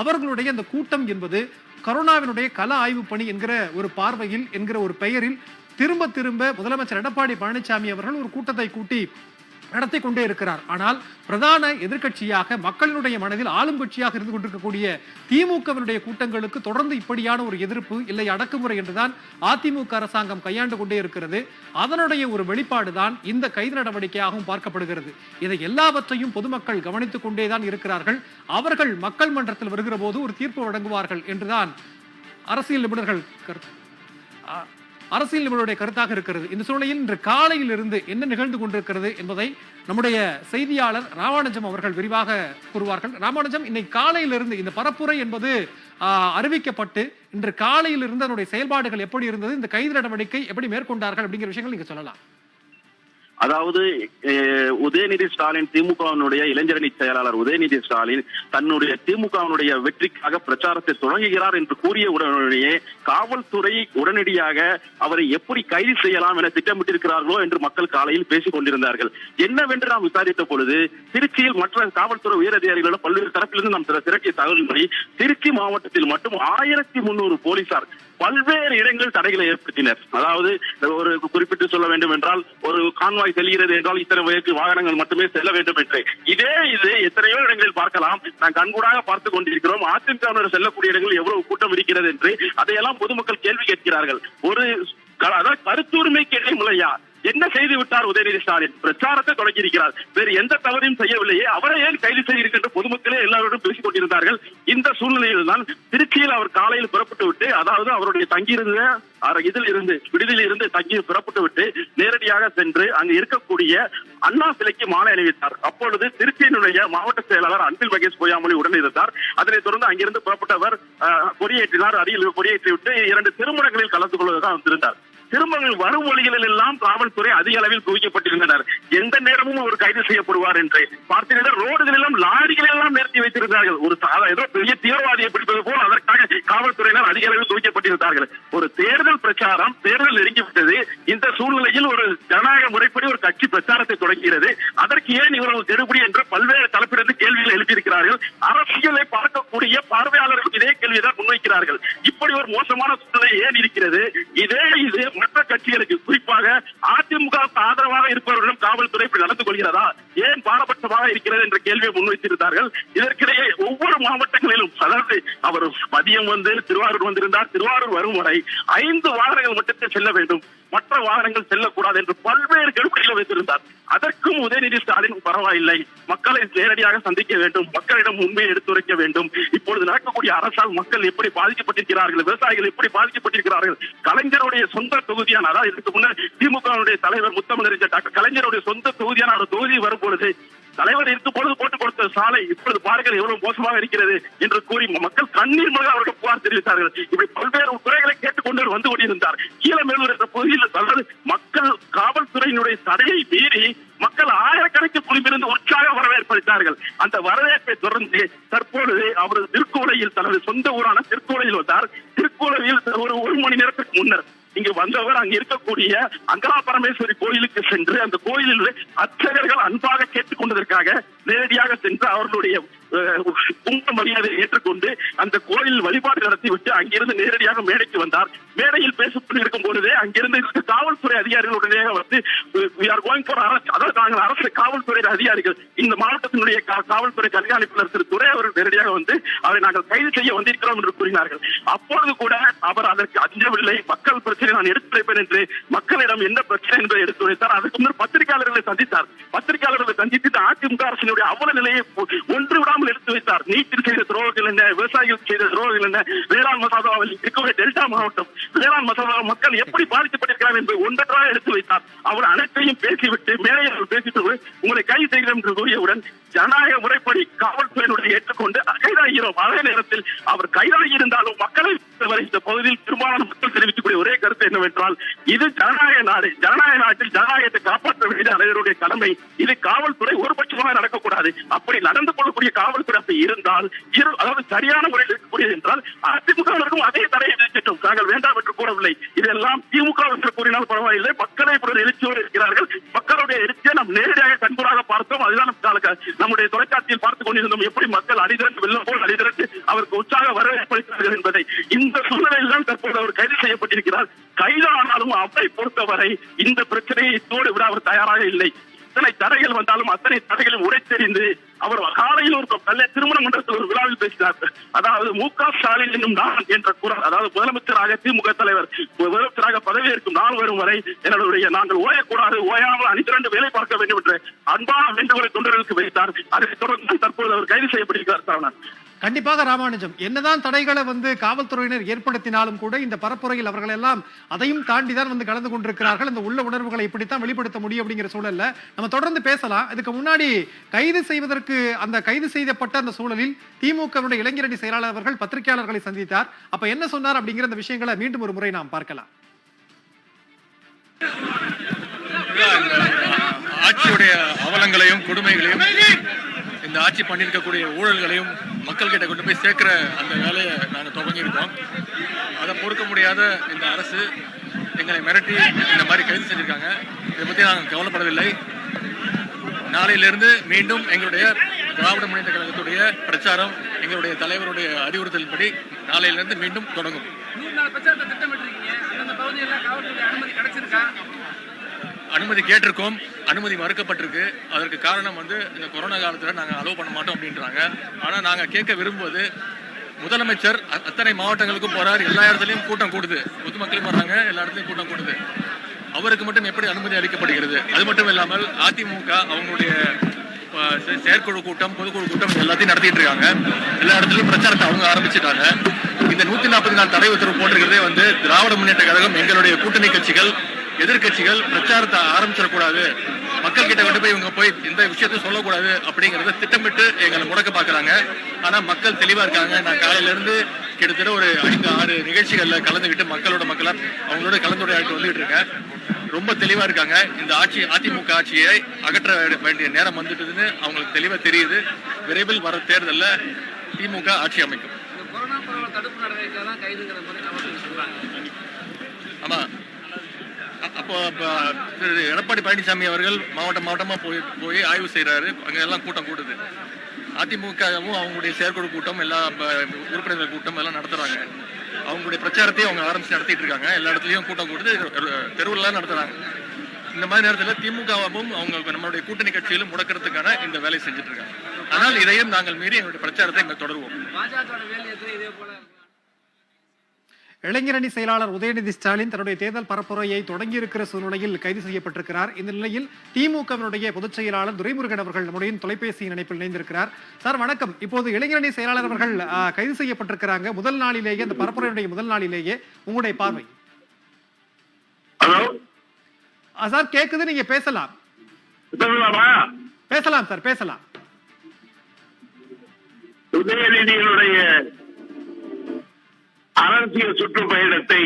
அவர்களுடைய அந்த கூட்டம் என்பது கொரோனாவினுடைய கள ஆய்வு பணி என்கிற ஒரு பார்வையில் என்கிற ஒரு பெயரில் திரும்ப திரும்ப முதலமைச்சர் எடப்பாடி பழனிசாமி அவர்கள் ஒரு கூட்டத்தை கூட்டி நடத்தி கொண்டே இருக்கிறார். ஆனால் பிரதான எதிர்க்கட்சியாக மக்களினுடைய மனதில் ஆளும் கட்சியாக இருந்து கொண்டிருக்கக்கூடிய திமுகவினுடைய கூட்டங்களுக்கு தொடர்ந்து இப்படியான ஒரு எதிர்ப்பு இல்லை அடக்குமுறை என்றுதான் அதிமுக அரசாங்கம் கையாண்டு கொண்டே இருக்கிறது. அதனுடைய ஒரு வெளிப்பாடுதான் இந்த கைது நடவடிக்கையாகவும் பார்க்கப்படுகிறது. இதை எல்லாவற்றையும் பொதுமக்கள் கவனித்துக் கொண்டேதான் இருக்கிறார்கள். அவர்கள் மக்கள் மன்றத்தில் வருகிற போது ஒரு தீர்ப்பு வழங்குவார்கள் என்றுதான் அரசியல் நிபுணருடைய கருத்தாக இருக்கிறது. இந்த சூழ்நிலையில் இன்று காலையில் இருந்து என்ன நிகழ்ந்து கொண்டிருக்கிறது என்பதை நம்முடைய செய்தியாளர் ராமானுஜம் அவர்கள் விரிவாக கூறுவார்கள். ராமானுஜம், இன்னைக்கு காலையிலிருந்து இந்த பரப்புரை என்பது அறிவிக்கப்பட்டு இன்று காலையிலிருந்து அதனுடைய செயல்பாடுகள் எப்படி இருந்தது, இந்த கைது நடவடிக்கை எப்படி மேற்கொண்டார்கள் அப்படிங்கிற விஷயங்கள் நீங்க சொல்லலாம். அதாவது உதயநிதி ஸ்டாலின், திமுகவினுடைய இளைஞரணி செயலாளர் உதயநிதி ஸ்டாலின் தன்னுடைய திமுகவினுடைய வெற்றிக்காக பிரச்சாரத்தை தொடங்குகிறார் என்று கூறிய உடனேயே காவல்துறை உடனடியாக அவரை எப்படி கைது செய்யலாம் என திட்டமிட்டிருக்கிறார்களோ என்று மக்கள் காலையில் பேசிக் கொண்டிருந்தார்கள். என்னவென்று நாம் விசாரித்த பொழுது திருச்சியில் மற்ற காவல்துறை உயரதிகாரிகளிடம் பல்வேறு தரப்பிலிருந்து நாம் திரட்டிய தகவலின்படி திருச்சி மாவட்டத்தில் மட்டும் 1300 போலீசார் பல்வேறு இடங்களில் தடைகளை ஏற்படுத்தினர். அதாவது ஒரு குறிப்பிட்டு சொல்ல வேண்டும் என்றால், ஒரு கான்வாய் செல்கிறது என்றால் இத்தனை வயது வாகனங்கள் மட்டுமே செல்ல வேண்டும் என்று இது எத்தனையோ இடங்களில் பார்க்கலாம். நான் கண்கூடாக பார்த்துக் கொண்டிருக்கிறோம். அதிமுக செல்லக்கூடிய இடங்களில் எவ்வளவு கூட்டம் இருக்கிறது என்று அதையெல்லாம் பொதுமக்கள் கேள்வி கேட்கிறார்கள். ஒரு கருத்துரிமைக்கு இடைமுறையா என்ன செய்து விட்டார் உதயநிதி ஸ்டாலின்? பிரச்சாரத்தை தொடங்கி இருக்கிறார். வேறு எந்த தவறையும் செய்யவில்லையே, அவரை ஏன் கைது செய்திருக்கின்ற பொதுமக்களே எல்லாரோடும் பேசிக் கொண்டிருந்தார்கள். இந்த சூழ்நிலையில் தான் திருச்சியில் அவர் காலையில் புறப்பட்டு விட்டு, அதாவது அவருடைய தங்கியிருந்த விடுதியில் இருந்து தங்கி புறப்பட்டு விட்டு நேரடியாக சென்று அங்கு இருக்கக்கூடிய அண்ணா சிலைக்கு மாலை அணிவித்தார். அப்பொழுது திருச்சியினுடைய மாவட்ட செயலாளர் அன்பில் மகேஷ் பொய்யாமொழி உடன் இருந்தார். அதனைத் தொடர்ந்து அங்கிருந்து புறப்பட்டவர் கொடியேற்றினார். அருகில் கொடியேற்றிவிட்டு 2 திருமணங்களில் கலந்து கொள்வதாக வந்திருந்தார். திருமணங்கள் வரும் வழிகளில் எல்லாம் காவல்துறை அதிக அளவில் குவிக்கப்பட்டிருந்தனர். எந்த நேரமும் அவர் கைது செய்யப்படுவார் என்று பார்த்தீர்கள். ரோடுகளெல்லாம் லாரிகள் எல்லாம் நிறுத்தி வைத்திருந்தார்கள். ஒரு ஏதோ பெரிய தீவிரவாதியை பிடிப்பது போல் அதற்காக காவல்துறையினர் அதிக அளவில் குவிக்கப்பட்டிருந்தார்கள். ஒரு தேர்தல் பிரச்சாரம், தேர்தல் நெருங்கிவிட்டது. இந்த சூழ்நிலையில் ஒரு ஜனநாயக முறைப்படி ஒரு கட்சி பிரச்சாரத்தை தொடங்குகிறது. அதற்கு ஏன் இவர்கள் கெடுபிடி என்று பல்வேறு தரப்பிலிருந்து கேள்விகள் எழுப்பியிருக்கிறார்கள். அரசியலை பார்க்கக்கூடிய பார்வையாளர்கள் இதே கேள்விதான் முன்வைக்கிறார்கள். இப்படி ஒரு மோசமான சூழ்நிலை ஏன் இருக்கிறது? இது மற்ற கட்சிகளுக்கு, குறிப்பாக அதிமுக ஆதரவாக இருப்பவர்களிடம் காவல்துறை இப்படி நடந்து கொள்கிறதா, ஏன் பாரபட்சமாக இருக்கிறது என்ற கேள்வியை முன்வைத்திருந்தார்கள். இதற்கிடையே ஒவ்வொரு மாவட்டங்களிலும், அதாவது அவர் மதியம் திருவாரூர் வந்திருந்தார். திருவாரூர் வரும் வரை 5 வாகனங்கள் மட்டுமே செல்ல வேண்டும். மற்ற வாகனங்கள் செல்லக்கூடாது என்று பல்வேறு கெடுபிடிகளை வைத்திருந்தார். அதற்கும் உதயநிதி ஸ்டாலின் பரவாயில்லை, மக்களை நேரடியாக சந்திக்க வேண்டும், மக்களிடம் உண்மையை எடுத்துரைக்க வேண்டும். இப்பொழுது நடக்கக்கூடிய அரசால் மக்கள் எப்படி பாதிக்கப்பட்டிருக்கிறார்கள், விவசாயிகள் எப்படி பாதிக்கப்பட்டிருக்கிறார்கள், கலைஞருடைய சொந்த தொகுதியான, அதாவது இதுக்கு முன்னர் திமுகவுடைய தலைவர் முத்தமிழறிஞர் டாக்டர் கலைஞருடைய சொந்த தொகுதியான ஒரு தொகுதி வரும் பொழுது தலைவர் இருக்கும் பொழுது போட்டுக் கொடுத்த சாலை இப்பொழுது பாருங்கள் எவ்வளவு மோசமாக இருக்கிறது என்று கூறி மக்கள் கண்ணீர் மல்க அவர்கள் புகார் தெரிவித்தார்கள். இப்படி பல்வேறு குறைகளை கேட்டுக்கொண்டு வந்து கொண்டிருந்தார். கீழமேலூர் என்ற பகுதியில் அதாவது மக்கள் காவல்துறையினுடைய தடையை மீறி மக்கள் ஆயிரக்கணக்கில் குழுமிருந்து உற்சாக வரவேற்பளித்தார்கள். அந்த வரவேற்பை தொடர்ந்து தற்பொழுது அவர் திருக்கோலையில் தனது சொந்த ஊரான திருக்கோலையில் வந்தார். திருக்கோலையில் ஒரு மணி நேரத்துக்கு முன்னர் இங்கு வந்தவர் அங்கு இருக்கக்கூடிய அங்கலா பரமேஸ்வரி கோயிலுக்கு சென்று அந்த கோயிலில் அர்ச்சகர்கள் அன்பாக கேட்டுக் கொண்டதற்காக நேரடியாக சென்று அவர்களுடைய கும்ப மரியாதையை ஏற்றுக்கொண்டு அந்த கோயில் வழிபாடு நடத்திவிட்டு அங்கிருந்து நேரடியாக மேடைக்கு வந்தார். மேடையில் பேசிக் இருக்கும் பொழுதே அங்கிருந்து காவல்துறை அதிகாரிகளுடைய வந்து அதாவது நாங்கள் அரசு காவல்துறை அதிகாரிகள் இந்த மாவட்டத்தினுடைய காவல்துறை கண்காணிப்பாளர் திரு துரை அவர்கள் நேரடியாக வந்து அவரை நாங்கள் கைது செய்ய வந்திருக்கிறோம் என்று கூறினார்கள். அப்பொழுது கூட அவர் அதற்கு அஞ்சவில்லை. மக்கள் பிரச்சனை நான் எடுத்துரைப்பேன் என்று மக்களிடம் என்ன பிரச்சனை என்பதை எடுத்துரைத்தார். அதுக்கு முன்னர் பத்திரிகையாளர்களை சந்தித்தார். பத்திரிகையாளர்களை சந்தித்து அதிமுக அரசினுடைய அவல நிலையை ஒன்று விடாமல் எடுத்து வைத்தார். நீட்டில் செய்த துரோகங்கள் என்ன, விவசாயிகள் செய்த துரோகங்கள் என்ன, வேளாண் மசோதாவில் இருக்கக்கூடிய டெல்டா மாவட்டம் வேளாண் மசோதா மக்கள் எப்படி பாதிக்கப்பட்டிருக்கிறார் என்பதை ஒன்றொன்றாக எடுத்து வைத்தார். அவர் அனைத்தையும் பேசிவிட்டு மேடையில் பேசிட்டு உங்களை கைது செய்கிறோம் என்று கூறியவுடன் ஜனநாயக முறைப்படி காவல்துறையினுடைய ஏற்றுக்கொண்டு கைதாகிறோம். அதே நேரத்தில் அவர் கைதாகி இருந்தாலும் மக்களை இந்த பகுதியில் பெரும்பாலான மக்கள் தெரிவிக்கக்கூடிய ஒரே கருத்து என்னவென்றால் இது ஜனநாயக நாடு, ஜனநாயக நாட்டில் ஜனநாயகத்தை காப்பாற்ற வேண்டிய அனைவருடைய கடமை. இது காவல்துறை ஒருபட்சமாக நடக்கக்கூடாது. அப்படி நடந்து கொள்ளக்கூடிய காவல்துறை அப்படி இருந்தால் அதாவது சரியான முறையில் இருக்கக்கூடியது என்றால் அதிமுகவினருக்கும் அதே தடையை விதிக்கட்டும். நாங்கள் வேண்டாம் என்று கூறவில்லை. இதெல்லாம் திமுக என்று கூறினால் பரவாயில்லை. மக்களை எழுச்சியோடு இருக்கிறார்கள். மக்களுடைய எழுச்சியை நாம் நேரடியாக கண்கூடாக பார்த்தோம். அதுதான் நம்முடைய தொலைக்காட்சியில் பார்த்துக் கொண்டிருந்தோம். எப்படி மக்கள் அணிதிரண்டு வெள்ளம் போல் அணிதிரண்டு அவருக்கு உற்சாக வரவேற்பளித்தார்கள் என்பதை. இந்த சூழ்நிலையில் தான் தற்போது அவர் கைது செய்யப்பட்டிருக்கிறார். கைதானாலும் அவரை பொறுத்தவரை இந்த பிரச்சனையை தோடு விட அவர் தயாராக இல்லை. எத்தனை தடைகள் வந்தாலும் அத்தனை தடைகளும் உடைத்தெறிந்து அவர் காலையில் ஒரு திருமண மன்றத்தில் ஒரு விழாவில் பேசினார். அதாவது மு.க. ஸ்டாலின் என்னும் நான் என்ற குரல், அதாவது முதலமைச்சராக திமுக தலைவர் முதலமைச்சராக பதவியேற்கும் நாள் வரும் வரை என்னுடைய நாங்கள் ஓயக்கூடாது, ஓயாமல் அணிதிரண்டு வேலை பார்க்க வேண்டும் என்று அன்பான வேண்டுகோளை தொண்டர்களுக்கு வைத்தார். அதை தொடர்ந்து தற்போது அவர் கைது செய்யப்பட்டிருக்கிறார். சரவணன், கண்டிப்பாக ராமானுஜம், என்னதான் தடைகளை காவல்துறையினர் ஏற்படுத்தினாலும் கூட இந்த பரப்புரையில் அவர்கள் எல்லாம் அதையும் தாண்டிதான் கலந்து கொண்டிருக்கிறார்கள். அந்த உள்ள உணர்வுகளை இப்படித்தான் வெளிப்படுத்த முடியும் அப்படிங்கிற சூழல்ல நம்ம தொடர்ந்து பேசலாம். இதுக்கு முன்னாடி கைது செய்வதற்கு அந்த கைது செய்யப்பட்ட அந்த சூழலில் திமுகவுடைய இளைஞரணி செயலாளர் அவர்கள் பத்திரிகையாளர்களை சந்தித்தார். அப்ப என்ன சொன்னார் அப்படிங்கிற அந்த விஷயங்களை மீண்டும் ஒரு முறை நாம் பார்க்கலாம். ஆட்சியுடைய அவலங்களையும் கொடுமைகளையும் இந்த ஆட்சி பண்ணியிருக்கக்கூடிய ஊழல்களையும் மக்கள் கிட்ட கொண்டு போய் சேர்க்கிற அந்த வேலையை நாங்கள் தொடங்கியிருக்கோம். அதை பொறுக்க முடியாத இந்த அரசு எங்களை மிரட்டி இந்த மாதிரி கைது செஞ்சிருக்காங்க. இதை பற்றி நாங்கள் கவலைப்படவில்லை. நாளையிலிருந்து மீண்டும் எங்களுடைய திராவிட முன்னேற்ற கழகத்துடைய பிரச்சாரம் எங்களுடைய தலைவருடைய அறிவுறுத்தலின்படி நாளையிலிருந்து மீண்டும் தொடங்கும். அனுமதி கேட்டிருக்கோம், அனுமதி மறுக்கப்பட்டிருக்கு. அதற்கு காரணம் இந்த கொரோனா காலத்தில் நாங்கள் அலோவ் பண்ண மாட்டோம் அப்படின்றாங்க. ஆனால் நாங்கள் கேட்க விரும்புவது, முதலமைச்சர் அத்தனை மாவட்டங்களுக்கும் போறார், எல்லா இடத்துலையும் கூட்டம் கூடுது, பொதுமக்களும் வர்றாங்க, எல்லா இடத்துலையும் கூட்டம் கூடுது. அவருக்கு மட்டும் எப்படி அனுமதி அளிக்கப்படுகிறது? அது மட்டும் இல்லாமல் அதிமுக அவங்களுடைய செயற்குழு கூட்டம், பொதுக்குழு கூட்டம் எல்லாத்தையும் நடத்திட்டு இருக்காங்க. எல்லா இடத்துலையும் பிரச்சாரத்தை அவங்க ஆரம்பிச்சுட்டாங்க. இந்த 144 தடை உத்தரவு போட்டிருக்கிறதே திராவிட முன்னேற்ற கழகம், எங்களுடைய கூட்டணி கட்சிகள், எதிர்கட்சிகள் பிரச்சாரத்தை ஆரம்பிச்சிடக்கூடாது, மக்கள் கிட்ட கொண்டு போய் இவங்க போய் இந்த விஷயத்த சொல்லக்கூடாது அப்படிங்கறத திட்டமிட்டு எங்களை முடக்க பாக்குறாங்க. ஆனா மக்கள் தெளிவா இருக்காங்க. நான் காலையில இருந்து கிட்டத்தட்ட ஒரு 5-6 நிகழ்ச்சிகள்ல கலந்துகிட்டு மக்களோட அவங்களோட கலந்துரையாட்டு வந்துகிட்டு இருக்கேன். ரொம்ப தெளிவா இருக்காங்க. இந்த அதிமுக ஆட்சியை அகற்ற வேண்டிய நேரம் வந்துட்டதுன்னு அவங்களுக்கு தெளிவா தெரியுது. விரைவில் வர தேர்தல்ல திமுக ஆட்சி அமைக்கும். ஆமா, அப்போ திரு எடப்பாடி பழனிசாமி அவர்கள் மாவட்டமா போய் ஆய்வு செய்யறாரு. அங்க எல்லாம் கூட்டம் கூடுது. அதிமுகவும் அவங்களுடைய செயற்குழு கூட்டம், எல்லா உறுப்பினர்கள் கூட்டம் எல்லாம் நடத்துறாங்க. அவங்களுடைய பிரச்சாரத்தையும் அவங்க ஆரம்பிச்சு நடத்திட்டு இருக்காங்க. எல்லா இடத்துலயும் கூட்டம் கூடுது, தெருவுல நடத்துறாங்க. இந்த மாதிரி நேரத்தில் திமுகவும் அவங்க நம்மளுடைய கூட்டணி கட்சியிலும் முடக்கிறதுக்கான இந்த வேலையை செஞ்சுட்டு இருக்காங்க. ஆனால் இதையும் நாங்கள் மீறி எங்களுடைய பிரச்சாரத்தை இங்க தொடருவோம். இளைஞரணி செயலாளர் உதயநிதி ஸ்டாலின் தன்னுடைய தேர்தல் பரப்புரையை தொடங்கி இருக்கிற சூழ்நிலையில் கைது செய்யப்பட்டிருக்கிறார். இந்த நிலையில் திமுகவினுடைய பொதுச் செயலாளர் துரைமுருகன் அவர்கள் நம்முடைய தொலைபேசி இணைப்பில் இணைந்திருக்கிறார். சார் வணக்கம். இப்போது இளைஞரணி செயலாளர் அவர்கள் கைது செய்யப்பட்டிருக்கிறாங்க. முதல் நாளிலேயே, அந்த பரப்புரையுடைய முதல் நாளிலேயே உங்களுடைய பார்வை? சார் கேக்குது, நீங்க பேசலாம். பேசலாம் சார், பேசலாம். உதயநிதியினுடைய அரசியல் சுற்றுப்பயணத்தை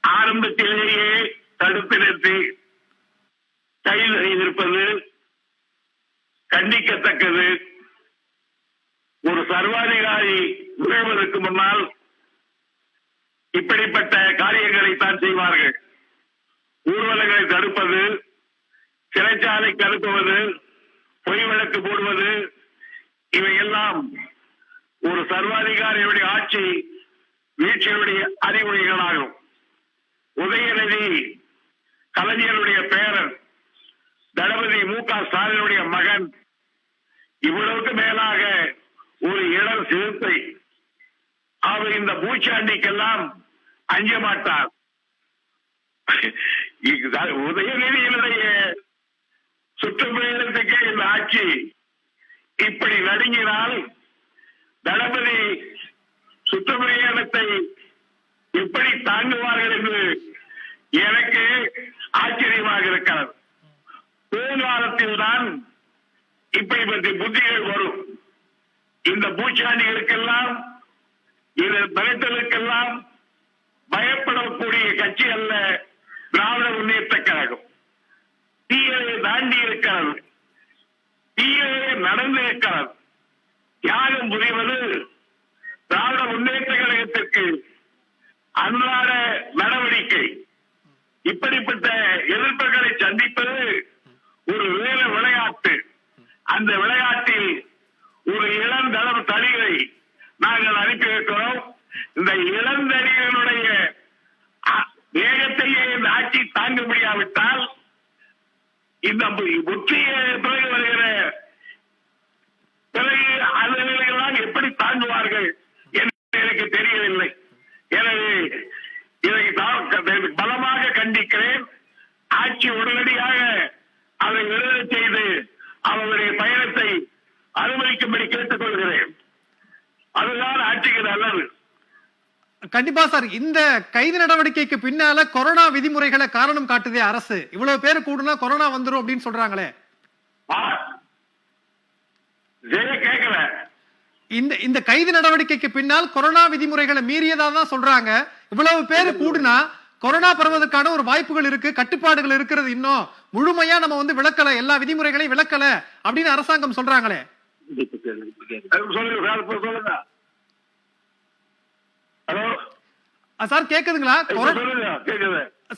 ஆரம்பத்திலேயே தடுத்து நிறுத்தி கைது செய்திருப்பது கண்டிக்கத்தக்கது. ஒரு சர்வாதிகாரி விழுவதற்கு முன்னால் இப்படிப்பட்ட காரியங்களை தான் செய்வார்கள். ஊர்வலங்களை தடுப்பது, சிறைச்சாலைக்கு அனுப்புவது, பொய் வழக்கு போடுவது, இவையெல்லாம் ஒரு சர்வாதிகாரியுடைய ஆட்சி வீழ்ச்சியுடைய அறிகுறிகளாகும். உதயநிதி கலைஞருடைய பேரன், தளபதி மு.க. ஸ்டாலினுடைய மகன், இவ்வளவுக்கு மேலாக ஒரு இளம் சிறுத்தை. அவர் இந்த பூச்சாண்டிக்கெல்லாம் அஞ்ச மாட்டார். உதயநிதியினுடைய சுற்றுப்பயணத்துக்கு இந்த ஆட்சி இப்படி நடுங்கினால் தளபதி சுற்றுப்பயணத்தை எப்படி தாங்குவார்கள் என்று எனக்கு ஆச்சரியமாக இருக்கிறது. போர்க்காலத்தில் தான் இப்படிப்பட்ட புத்திகள் வரும். இந்த பூச்சாண்டிகளுக்கெல்லாம், இந்த மிரட்டலுக்கெல்லாம் பயப்படக்கூடிய கட்சி அல்ல திராவிட முன்னேற்ற கழகம். தீயதை தாண்டி இருக்கிறது, தீயதை நடந்து இருக்கிறது. தியாகம் புரிவது திராவிட முன்னேற்ற கழகத்திற்கு அன்றாட நடவடிக்கை. இப்படிப்பட்ட எதிர்ப்புகளை சந்திப்பது ஒரு வேற விளையாட்டு. அந்த விளையாட்டில் ஒரு இளந்தளம் தடிகளை நாங்கள் அனுப்பி வைக்கிறோம். இந்த இளந்தடிகளுடைய வேகத்தையே இந்த ஆட்சி தாங்க முடியாவிட்டால் இந்த முற்றிய பிறகு வருகிற பிறகு அதெல்லாம் எப்படி தாங்குவார்கள் என்று எனக்கு தெரியவில்லை. எனவே இதை பலமாக கண்டிக்கிறேன். ஆட்சி உடனடியாக அதை விடுதலை செய்து அவருடைய பயணத்தை அனுமதிக்கும்படி கேட்டுக் கொள்கிறேன். அதுதான் ஆட்சிக்கு நல்லது. கண்டிப்பா சார். இந்த கைது நடவடிக்கைக்கு பின்னால கொரோனா விதிமுறைகளை காரணம் காட்டுதே அரசு. இவ்வளவு பேர் கூடுனா கொரோனா வந்துரும் அப்படின்னு சொல்றாங்களே. கேட்கல. இந்த கைது நடவடிக்கைக்கு பின்னால் கொரோனா விதிமுறைகளை மீறியதா தான் சொல்றாங்க. இவ்வளவு பேர் கூடுனா கொரோனா பரவதற்கான ஒரு வாய்ப்புகள் இருக்கு, கட்டுப்பாடுகள் இருக்கிறது. இன்னும் முழுமையா நம்ம விளக்கல, எல்லா விதிமுறைகளையும் விளக்கல அப்படின்னு அரசாங்கம் சொல்றாங்களே. சொல்லுங்க. ஹலோ சார் கேக்குதுங்களா?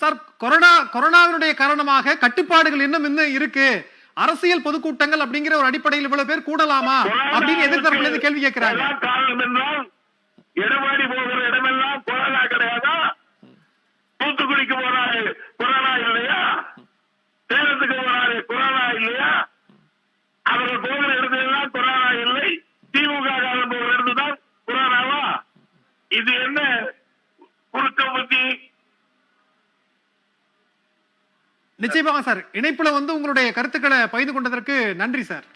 சார், கொரோனாவினுடைய காரணமாக கட்டுப்பாடுகள் இன்னும் இருக்கு, அரசியல் பொதுக்கூட்டங்கள் அப்படிங்கிற ஒரு அடிப்படையில் இவ்வளவு பேர் கூடலாமா அப்படின்னு எதிர்த்தரப்புல இருந்து கேள்வி கேட்கிறாங்க. காரணம் என்றால் எடப்பாடி போகிற இடமெல்லாம் கொரோனா கிடையாதா? தூத்துக்குடிக்கு போறாரு கொரோனா இல்லையா? சேலத்துக்கு போறாரு கொரோனா இல்லையா? அவர்கள் போகிற இடத்துலாம் கொரோனா இல்லை. திமுக போகிற இடத்துதான் கொரோனாவா? இது என்ன குறுக்க புத்தி? நிச்சயமாக சார். இணைப்புல உங்களுடைய கருத்துக்களை பகிர்ந்து கொண்டதற்கு நன்றி சார்.